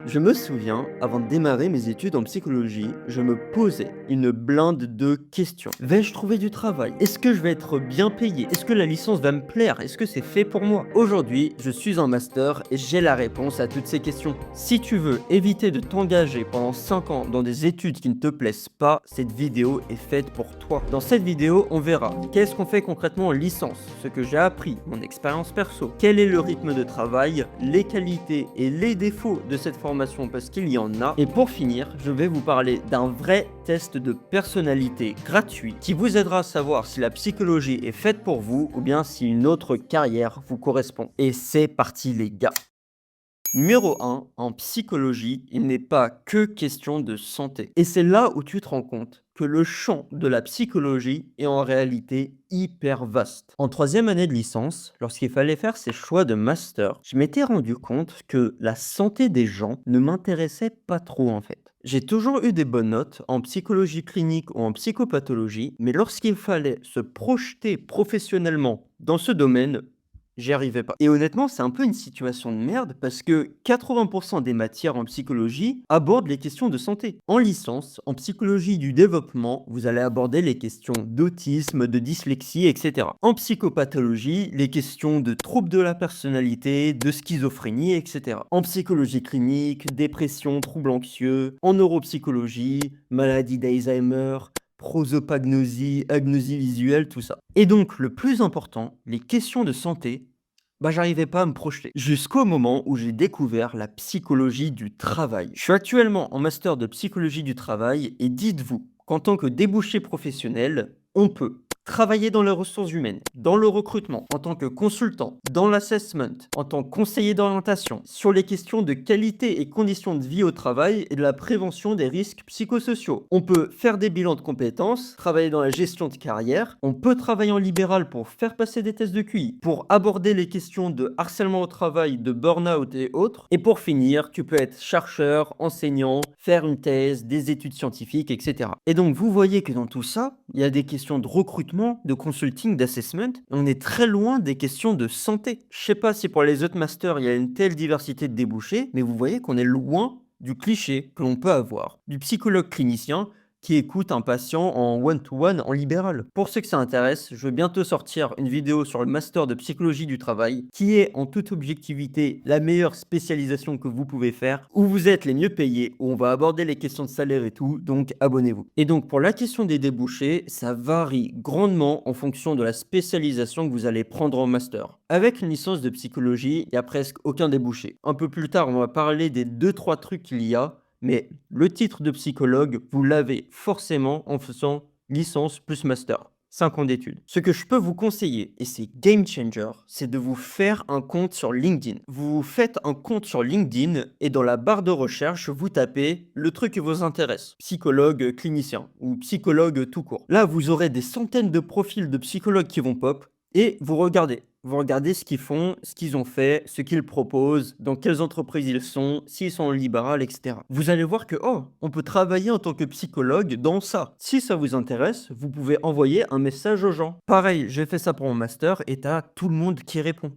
Je me souviens, avant de démarrer mes études en psychologie, je me posais une blinde de questions. Vais-je trouver du travail? Est-ce que je vais être bien payé? Est-ce que la licence va me plaire? Est-ce que c'est fait pour moi? Aujourd'hui, je suis en master et j'ai la réponse à toutes ces questions. Si tu veux éviter de t'engager pendant 5 ans dans des études qui ne te plaisent pas, cette vidéo est faite pour toi. Dans cette vidéo, on verra qu'est-ce qu'on fait concrètement en licence, ce que j'ai appris, mon expérience perso, quel est le rythme de travail, les qualités et les défauts de cette formation parce qu'il y en a. Et pour finir, je vais vous parler d'un vrai test de personnalité gratuit qui vous aidera à savoir si la psychologie est faite pour vous ou bien si une autre carrière vous correspond. Et c'est parti les gars. Numéro 1, en psychologie, il n'est pas que question de santé. Et c'est là où tu te rends compte que le champ de la psychologie est en réalité hyper vaste. En troisième année de licence, lorsqu'il fallait faire ses choix de master, je m'étais rendu compte que la santé des gens ne m'intéressait pas trop en fait. J'ai toujours eu des bonnes notes en psychologie clinique ou en psychopathologie, mais lorsqu'il fallait se projeter professionnellement dans ce domaine, j'y arrivais pas. Et honnêtement, c'est un peu une situation de merde parce que 80% des matières en psychologie abordent les questions de santé. En licence, en psychologie du développement, vous allez aborder les questions d'autisme, de dyslexie, etc. En psychopathologie, les questions de troubles de la personnalité, de schizophrénie, etc. En psychologie clinique, dépression, troubles anxieux. En neuropsychologie, maladie d'Alzheimer, prosopagnosie, agnosie visuelle, tout ça. Et donc, le plus important, les questions de santé, j'arrivais pas à me projeter. Jusqu'au moment où j'ai découvert la psychologie du travail. Je suis actuellement en master de psychologie du travail et dites-vous qu'en tant que débouché professionnel, on peut travailler dans les ressources humaines, dans le recrutement, en tant que consultant, dans l'assessment, en tant que conseiller d'orientation, sur les questions de qualité et conditions de vie au travail et de la prévention des risques psychosociaux. On peut faire des bilans de compétences, travailler dans la gestion de carrière, on peut travailler en libéral pour faire passer des tests de QI, pour aborder les questions de harcèlement au travail, de burn-out et autres. Et pour finir, tu peux être chercheur, enseignant, faire une thèse, des études scientifiques, etc. Et donc vous voyez que dans tout ça, il y a des questions de recrutement, de consulting, d'assessment. On est très loin des questions de santé. Je sais pas si pour les autres masters, il y a une telle diversité de débouchés, mais vous voyez qu'on est loin du cliché que l'on peut avoir, du psychologue clinicien qui écoute un patient en one-to-one en libéral. Pour ceux que ça intéresse, je vais bientôt sortir une vidéo sur le master de psychologie du travail, qui est en toute objectivité la meilleure spécialisation que vous pouvez faire, où vous êtes les mieux payés, où on va aborder les questions de salaire et tout, donc abonnez-vous. Et donc pour la question des débouchés, ça varie grandement en fonction de la spécialisation que vous allez prendre en master. Avec une licence de psychologie, il n'y a presque aucun débouché. Un peu plus tard, on va parler des 2-3 trucs qu'il y a, mais le titre de psychologue, vous l'avez forcément en faisant licence plus master. 5 ans d'études. Ce que je peux vous conseiller, et c'est game changer, c'est de vous faire un compte sur LinkedIn. Vous faites un compte sur LinkedIn et dans la barre de recherche, vous tapez le truc qui vous intéresse. Psychologue clinicien ou psychologue tout court. Là, vous aurez des centaines de profils de psychologues qui vont pop et vous regardez. Vous regardez ce qu'ils font, ce qu'ils ont fait, ce qu'ils proposent, dans quelles entreprises ils sont, s'ils sont en libéral, etc. Vous allez voir que, oh, on peut travailler en tant que psychologue dans ça. Si ça vous intéresse, vous pouvez envoyer un message aux gens. Pareil, j'ai fait ça pour mon master et t'as tout le monde qui répond.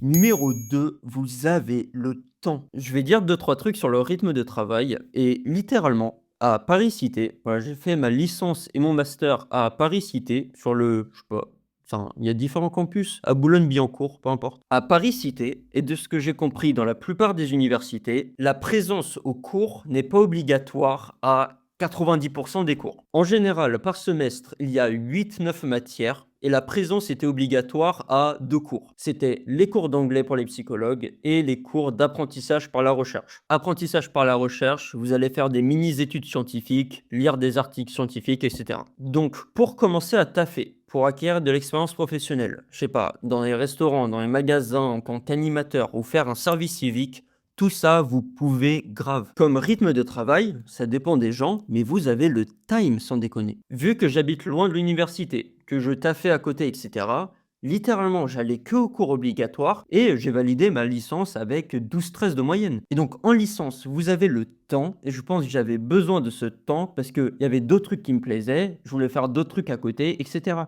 Numéro 2, vous avez le temps. Je vais dire 2-3 trucs sur le rythme de travail et littéralement, à Paris-Cité, voilà, j'ai fait ma licence et mon master à Paris-Cité sur le, je sais pas, enfin, il y a différents campus, à Boulogne-Billancourt, peu importe. À Paris-Cité, et de ce que j'ai compris dans la plupart des universités, la présence au cours n'est pas obligatoire à 90% des cours. En général, par semestre, il y a 8-9 matières et la présence était obligatoire à 2 cours. C'était les cours d'anglais pour les psychologues et les cours d'apprentissage par la recherche. Apprentissage par la recherche, vous allez faire des mini-études scientifiques, lire des articles scientifiques, etc. Donc, pour commencer à taffer, pour acquérir de l'expérience professionnelle, je sais pas, dans les restaurants, dans les magasins, en tant qu'animateur ou faire un service civique, tout ça, vous pouvez grave. Comme rythme de travail, ça dépend des gens, mais vous avez le time sans déconner. Vu que j'habite loin de l'université, que je taffais à côté, etc., littéralement, j'allais que aux cours obligatoires et j'ai validé ma licence avec 12-13 de moyenne. Et donc, en licence, vous avez le temps et je pense que j'avais besoin de ce temps parce qu'il y avait d'autres trucs qui me plaisaient, je voulais faire d'autres trucs à côté, etc.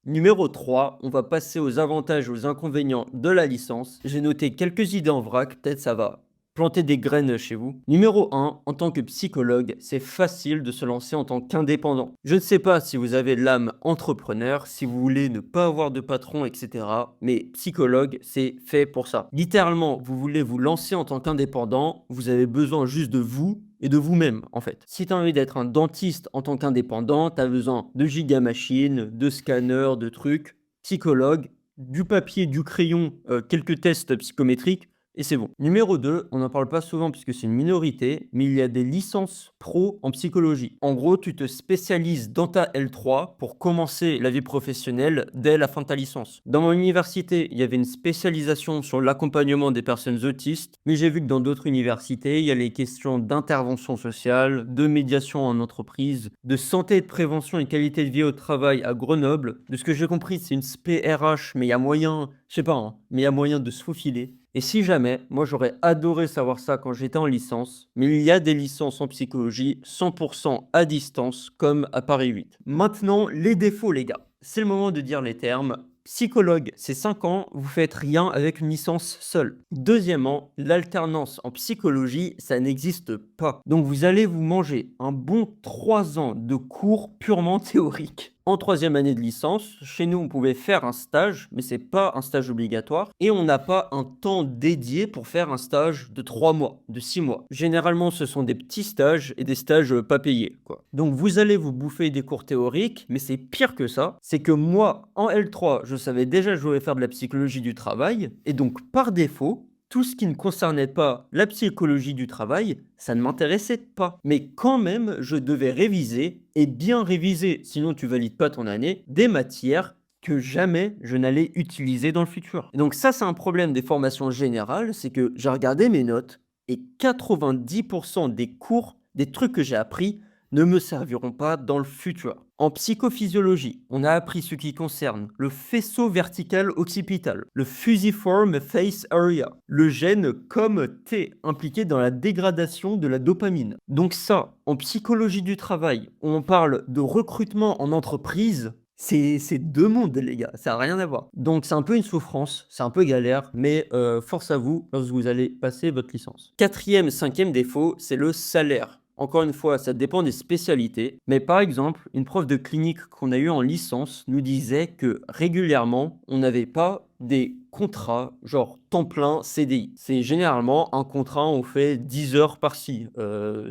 Numéro 3, on va passer aux avantages et aux inconvénients de la licence. J'ai noté quelques idées en vrac, peut-être ça va Planter des graines chez vous. Numéro 1, en tant que psychologue, c'est facile de se lancer en tant qu'indépendant. Je ne sais pas si vous avez l'âme entrepreneur, si vous voulez ne pas avoir de patron, etc. Mais psychologue, c'est fait pour ça. Littéralement, vous voulez vous lancer en tant qu'indépendant, vous avez besoin juste de vous et de vous-même, en fait. Si tu as envie d'être un dentiste en tant qu'indépendant, tu as besoin de gigamachines, de scanners, de trucs. Psychologue, du papier, du crayon, quelques tests psychométriques, et c'est bon. Numéro 2, on n'en parle pas souvent puisque c'est une minorité, mais il y a des licences pro en psychologie. En gros, tu te spécialises dans ta L3 pour commencer la vie professionnelle dès la fin de ta licence. Dans mon université, il y avait une spécialisation sur l'accompagnement des personnes autistes, mais j'ai vu que dans d'autres universités, il y a les questions d'intervention sociale, de médiation en entreprise, de santé et de prévention et qualité de vie au travail à Grenoble. De ce que j'ai compris, c'est une spé RH, mais il y a moyen, je sais pas, hein, mais il y a moyen de se faufiler. Et si jamais, moi j'aurais adoré savoir ça quand j'étais en licence, mais il y a des licences en psychologie 100% à distance, comme à Paris 8. Maintenant, les défauts, les gars. C'est le moment de dire les termes. Psychologue, c'est 5 ans, vous faites rien avec une licence seule. Deuxièmement, l'alternance en psychologie, ça n'existe pas. Donc vous allez vous manger un bon 3 ans de cours purement théoriques. En troisième année de licence, chez nous, on pouvait faire un stage, mais c'est pas un stage obligatoire. Et on n'a pas un temps dédié pour faire un stage de 3 mois, de 6 mois. Généralement, ce sont des petits stages et des stages pas payés, quoi. Donc vous allez vous bouffer des cours théoriques, mais c'est pire que ça. C'est que moi, en L3, je savais déjà que je voulais faire de la psychologie du travail. Et donc, par défaut, tout ce qui ne concernait pas la psychologie du travail, ça ne m'intéressait pas. Mais quand même, je devais réviser, et bien réviser, sinon tu valides pas ton année, des matières que jamais je n'allais utiliser dans le futur. Et donc ça, c'est un problème des formations générales, c'est que j'ai regardé mes notes, et 90% des cours, des trucs que j'ai appris, ne me serviront pas dans le futur. En psychophysiologie, on a appris ce qui concerne le faisceau vertical occipital, le fusiform face area, le gène COM-T impliqué dans la dégradation de la dopamine. Donc ça, en psychologie du travail, on parle de recrutement en entreprise. C'est deux mondes, les gars, ça n'a rien à voir. Donc c'est un peu une souffrance, c'est un peu galère, mais force à vous lorsque vous allez passer votre licence. Quatrième, cinquième défaut, c'est le salaire. Encore une fois, ça dépend des spécialités, mais par exemple, une prof de clinique qu'on a eu en licence nous disait que régulièrement, on n'avait pas des contrats genre temps plein CDI. C'est généralement un contrat, on fait 10 heures par-ci,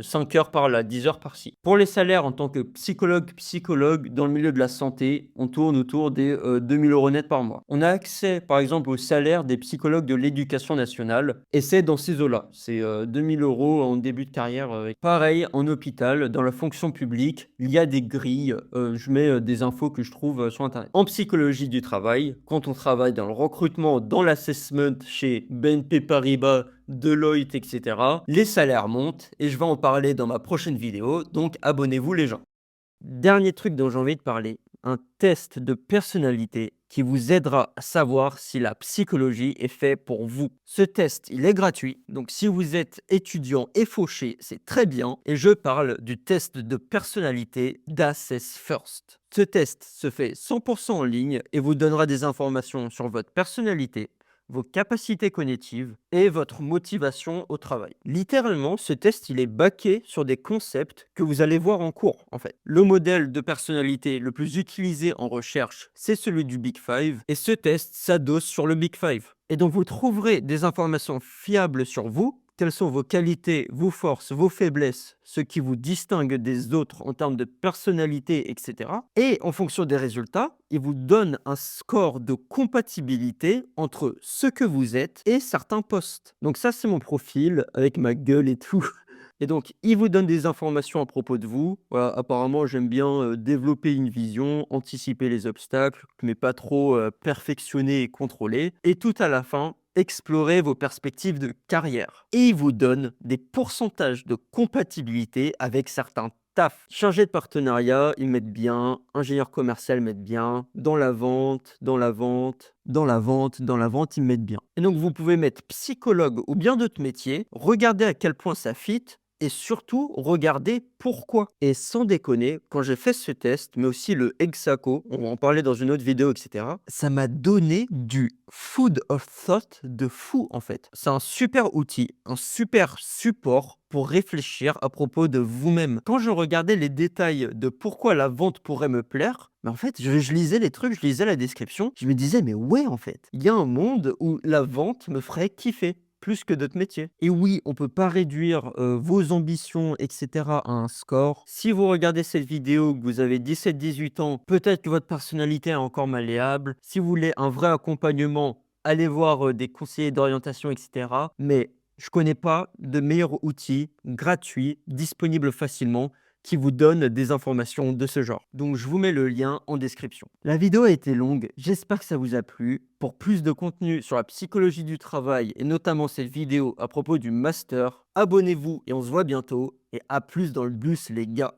5 heures par-là, 10 heures par-ci. Pour les salaires en tant que psychologue dans le milieu de la santé, on tourne autour des 2000 euros net par mois. On a accès par exemple au salaire des psychologues de l'éducation nationale et c'est dans ces eaux-là. C'est 2000 euros en début de carrière. Pareil, en hôpital, dans la fonction publique, il y a des grilles. Je mets des infos que je trouve sur Internet. En psychologie du travail, quand on travaille dans le recrutement, dans l'assessment chez BNP Paribas, Deloitte, etc., les salaires montent et je vais en parler dans ma prochaine vidéo, donc abonnez-vous les gens. Dernier truc dont j'ai envie de parler, un test de personnalité qui vous aidera à savoir si la psychologie est faite pour vous. Ce test, il est gratuit, donc si vous êtes étudiant et fauché, c'est très bien. Et je parle du test de personnalité d'Assess First. Ce test se fait 100% en ligne et vous donnera des informations sur votre personnalité, vos capacités cognitives et votre motivation au travail. Littéralement, ce test, il est baqué sur des concepts que vous allez voir en cours, en fait. Le modèle de personnalité le plus utilisé en recherche, c'est celui du Big Five, et ce test s'adosse sur le Big Five. Et donc, vous trouverez des informations fiables sur vous, quelles sont vos qualités, vos forces, vos faiblesses, ce qui vous distingue des autres en termes de personnalité, etc. Et en fonction des résultats, il vous donne un score de compatibilité entre ce que vous êtes et certains postes. Donc ça, c'est mon profil avec ma gueule et tout. Et donc, il vous donne des informations à propos de vous. Voilà, apparemment, j'aime bien développer une vision, anticiper les obstacles, mais pas trop perfectionner et contrôler. Et tout à la fin, explorer vos perspectives de carrière. Et il vous donne des pourcentages de compatibilité avec certains tafs. Chargé de partenariat, ils mettent bien. Ingénieur commercial, ils mettent bien. Dans la vente, dans la vente, dans la vente, dans la vente, ils mettent bien. Et donc, vous pouvez mettre psychologue ou bien d'autres métiers. Regardez à quel point ça fit et surtout regarder pourquoi. Et sans déconner, quand j'ai fait ce test, mais aussi le Hexaco, on va en parler dans une autre vidéo, etc., ça m'a donné du food of thought de fou en fait. C'est un super outil, un super support pour réfléchir à propos de vous-même. Quand je regardais les détails de pourquoi la vente pourrait me plaire, mais en fait, je lisais les trucs, je lisais la description, je me disais, mais ouais, en fait, il y a un monde où la vente me ferait kiffer plus que d'autres métiers. Et oui, on peut pas réduire vos ambitions, etc. à un score. Si vous regardez cette vidéo, que vous avez 17-18 ans, peut-être que votre personnalité est encore malléable. Si vous voulez un vrai accompagnement, allez voir des conseillers d'orientation, etc. Mais je connais pas de meilleur outil gratuit, disponible facilement, qui vous donne des informations de ce genre. Donc je vous mets le lien en description. La vidéo a été longue, j'espère que ça vous a plu. Pour plus de contenu sur la psychologie du travail et notamment cette vidéo à propos du master, abonnez-vous et on se voit bientôt. Et à plus dans le bus les gars.